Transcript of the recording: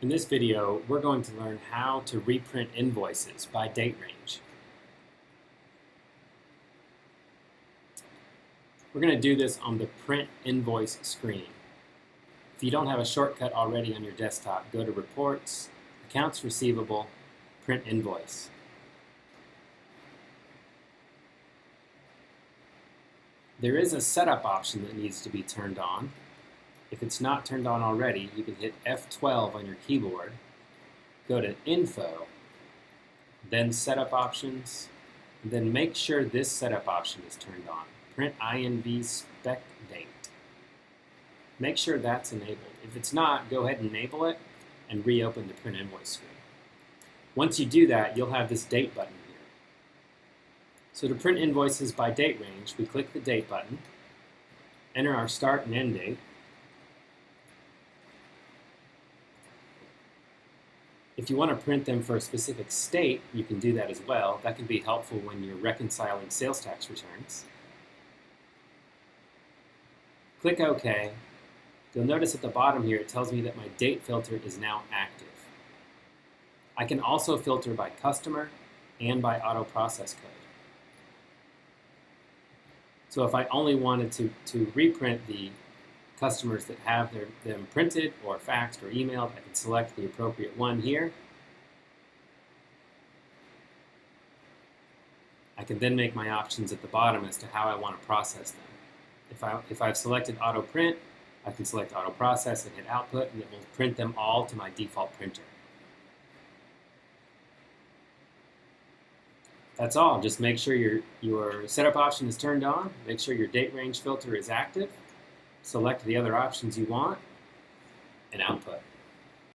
In this video, we're going to learn how to reprint invoices by date range. We're going to do this on the Print Invoice screen. If you don't have a shortcut already on your desktop, go to Reports, Accounts Receivable, Print Invoice. There is a setup option that needs to be turned on. If it's not turned on already, you can hit F12 on your keyboard, go to Info, then Setup Options, and then make sure this setup option is turned on. Print INV Spec Date. Make sure that's enabled. If it's not, go ahead and enable it and reopen the Print Invoice screen. Once you do that, you'll have this Date button here. So to print invoices by date range, we click the Date button, enter our start and end date. If you want to print them for a specific state, you can do that as well. That can be helpful when you're reconciling sales tax returns. Click OK. You'll notice at the bottom here it tells me that my date filter is now active. I can also filter by customer and by auto process code. So if I only wanted to reprint the customers that have them printed or faxed or emailed, I can select the appropriate one here. I can then make my options at the bottom as to how I want to process them. If I've selected auto print, I can select auto process and hit output, and it will print them all to my default printer. That's all. Just make sure your setup option is turned on, make sure your date range filter is active, select the other options you want, and output.